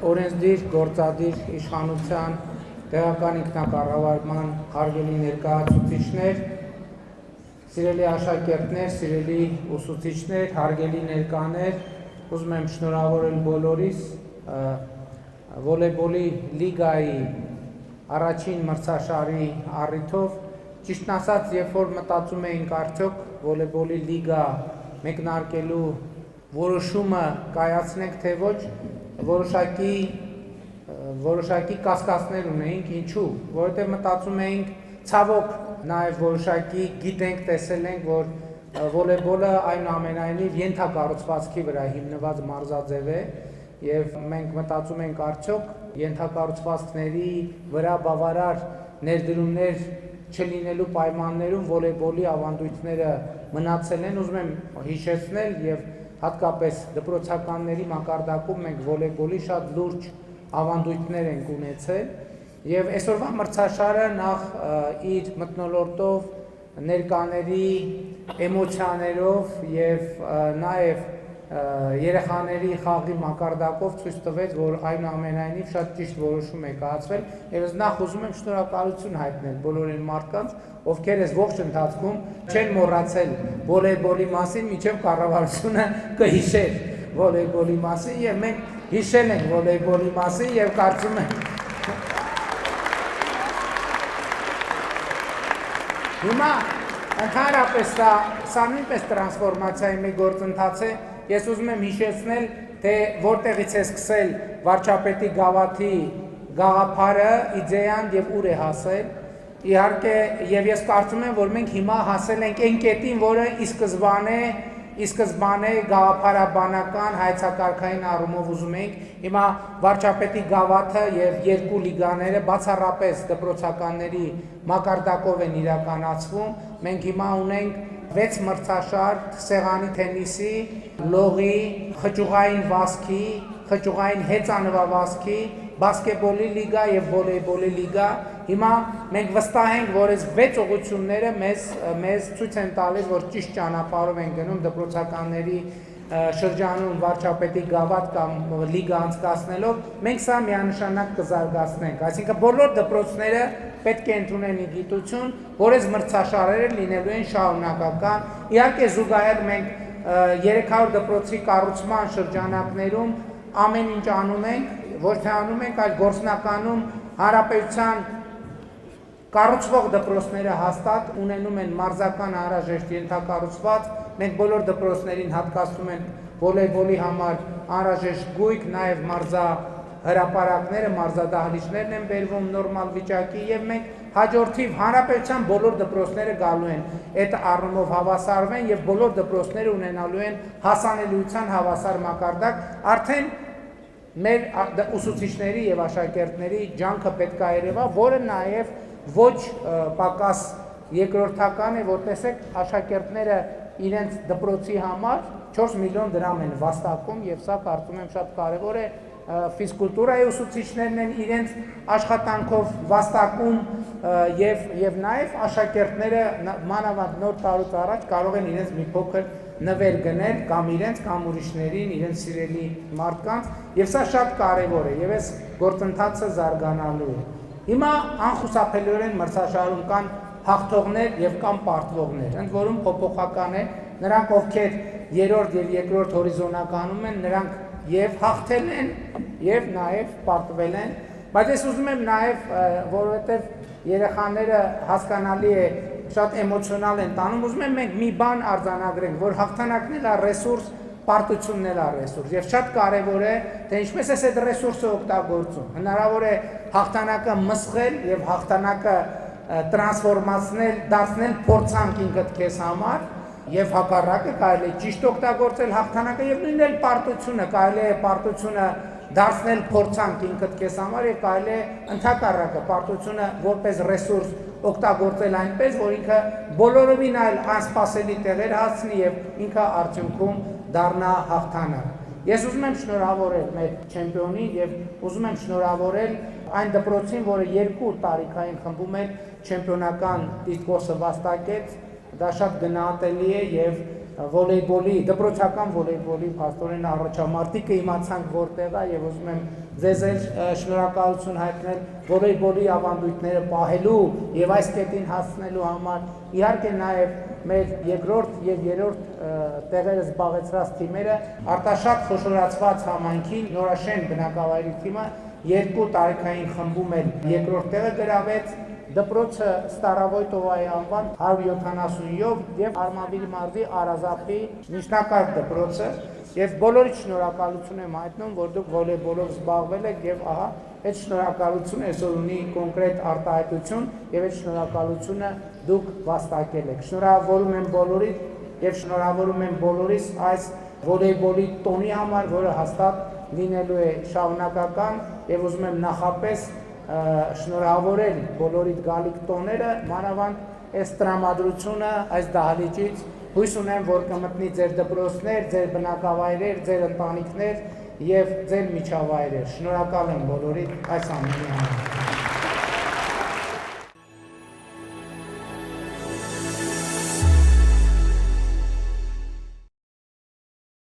օրենսդիր գործադիր իշխանության տեղական ինքնակառավարման հարգելի ներկայացուցիչներ, սիրելի աշակերտներ, սիրելի ուսուցիչներ, հարգելի ներկաներ, ուզում եմ շնորհավորել բոլորիս վոլեյբոլի լիգայի առաջին մրցաշարի առիթով, ճիշտն ասած, երբ որ մտածում էինք արդյոք վոլեյբոլի լիգա մեկնարկելու որոշումը կայացնենք թե ոչ, որոշակի կասկածներ ունեինք, ինչու, որովհետև մտածում էինք ցավոք նաև որոշակի գիտենք, տեսել ենք, որ վոլեյբոլը այնուամենայնիվ ենթակառուցվածքի վրա հիմնված մարզաձև է եւ մենք մտածում ենք արդյոք ենթակառուցվածքների վրա բավարար ներդրումներ չլինելու պայմաններում վոլեյբոլի ավանդույթները մնացել են, ուզում եմ հիշեցնել եւ հատկապես դպրոցականների մակարդակում մենք վոլեյբոլի շատ լուրջ ավանդույթներ ենք ունեցել եւ այսօրվա մրցաշարը նախ իր մթնոլորտով, ներկաների էմոցիաներով եւ նաեւ երեխաների խաղի մակարդակով ցույց տվեց, որ այնուամենայնիվ շատ ճիշտ որոշում է կայացվել եւ ես նախ ուզում եմ շնորհակալություն հայտնել բոլոր այն մարդկանց, ովքեր այս ողջ ընթացքում չեն մոռացել վոլեյբոլի մասին, մինչեւ կառավարությունը կհիշեր վոլեյբոլի մասին եւ մենք հիշել ենք վոլեյբոլի մասին եւ կարծում եմ հիմա ընդհանրապես սա նույնպես տրանսֆորմացիայի մի գործընթաց է, ես ուզում եմ հիշեցնել, թե որտեղից է սկսել վարչապետի գավաթի գաղափարը, իդեան եւ ուր է հասել, իհարկե եւ ես կարծում եմ, որ մենք հիմա հասել ենք այն կետին, որը ի սկզբանե գաղափարաբանական հայեցակարգային առումով ուզում ենք, հիմա վարչապետի գավաթը եւ երկու լիգաները բացառապես դպրոցականների մակարդակով են իրականացվում, մենք հիմա ունենք 6 մրցաշար սեղանի թենիսի, լողի, խճուղային վազքի, խճուղային հեծանվավազքի, բասկետբոլի լիգա եւ վոլեյբոլի լիգա, հիմա մենք վստահ ենք, որ այս 6 ուղղությունները մեզ ցույց են տալիս, որ ճիշտ ճանապարհով են գնում դպրոցականների շրջանում վարչապետի գավաթ կամ լիգա անցկացնելով, մենք սա միանշանակ կզարգացնենք, այսինքն բոլոր դպրոցները պետք է ընդունեն գիտություն, որ այս մրցաշարերը լինելու են շարունակական, իհարկե զուգահեռ մենք 300 դպրոցի կառուցման շրջանակներում ամեն ինչ անում ենք, ոչ թե անում ենք, այլ գործնականում հանրապետության կառուցվող դպրոցները հաստատ ունենում են մարզական անհրաժեշտ ենթակառուցված, մենք բոլոր դպրոցներին հատկացնում են վոլեյբոլի համար անհրաժեշտ գույք, նաև հրապարակները, մարզադահլիճներն են բերվում նորմալ վիճակի եւ մենք հաջորդիվ հանրապետության բոլոր դպրոցները գալու են այդ առումով հավասարվեն եւ բոլոր դպրոցները ունենալու են հասանելիության հավասար մակարդակ, արդեն մեր ուսուցիչների եւ աշակերտների ջանքը պետք է երևա, որը նաեւ ոչ պակաս երկրորդական է, որ տեսեք աշակերտները իրենց դպրոցի համար 4 միլիոն դրամ են վաստակում եւ սա կարծում եմ շատ կարեւոր է ֆիզկուլտուրայի ուսուցիչներն են իրենց աշխատանքով վաստակում եւ նաեւ աշակերտները մանավանդ նոր տարուց առաջ կարող են իրենց մի փոքր նվեր գնել կամ իրենց կամ ուրիշներին, իրենց սիրելի մարդկանց եւ սա շատ կարեւոր է եւ այս գործընթացը զարգանալու է։ Հիմա անխուսափելիորեն մրցաշարում կան հաղթողներ եւ կամ պարտվողներ, ընդ որում փոփոխական է, նրանք ովքեր երրորդ եւ երկրորդ հորիզոնականում են, նրանք եւ հաղթել են եւ նաեւ պարտվել են, բայց ես ուզում եմ նաեւ, որովհետեւ երեխաները հասկանալի է շատ էմոցիոնալ են տանում, ուզում եմ մենք մի բան արձանագրենք, որ հաղթանակն էլ է ռեսուրս, պարտությունն էլ է ռեսուրս եւ շատ կարեւոր է, թե ինչպես է այդ ռեսուրսը օգտագործում, հնարավոր է հաղթանակը մսխել եւ հաղթանակը տրանսֆորմացնել, դարձնել փորձանք ինքդ քեզ համար եւ հակառակը կարելի է ճիշտ օգտագործել հաղթանակը եւ նույնն էլ պարտությունը, կարելի է պարտությունը դարձնել փորձանք ինքդ քեզ համար եւ կարելի է ընդհակառակը պարտությունը որպես ռեսուրս օգտագործել այնպես, որ ինքը բոլորովին այլ անսպասելի տեղեր հասցնի եւ ինքը արդյունքում դառնա հաղթանակ։ Ես ուզում եմ շնորհավորել մեր չեմպիոնին եւ ուզում եմ շնորհավորել այն դպրոցին, որը 2 տարիքային խմբում էր չեմպիոնական տիտղոսը վաստակեց, դա շատ գնահատելի է եւ վոլեյբոլի, դպրոցական վոլեյբոլի փաստորեն առաջամարտիկը իմացանք որտեղ է եւ ուզում եմ ձեզ շնորհակալություն հայտնել վոլեյբոլի ավանդույթները պահելու եւ այս կետին հասնելու համար։ Իհարկե նաեւ մեր երկրորդ եւ երրորդ տեղերը զբաղեցրած թիմերը Արտաշատ խոշորացված համայնքի Նորաշեն բնակավայրի թիմը 2 տարեքային խմբում էլ երկրորդ տեղը գրավեց, դպրոցը Ստարավոյտովայի անվան 170-ով եւ Արմավիր մարզի Արազապի միջնակարգ դպրոցը եւ բոլորիդ շնորհակալություն եմ հայտնում, որ դուք վոլեյբոլով զբաղվել եք եւ ահա այդ շնորհակալությունը այսօր ունի կոնկրետ արտահայտություն եւ այդ շնորհակալությունը դուք վաստակել եք։ Շնորհավորում եմ բոլորիդ եւ շնորհավորում եմ բոլորիս այս վոլեյբոլի տոնի համար, որը հաստատ լինելու է շարունակական եւ ուզում եմ նախապես շնորհավորել բոլորիդ գալիք տոները, մանավանդ այս տրամադրությունը այս դահլիճից հույս ունեմ, որ կմտնի ձեր դպրոցներ, ձեր բնակավայրեր, ձեր ընտանիքներ եւ ձեր միջավայրեր։ Շնորհակալ եմ բոլորիդ այս ամենի համար։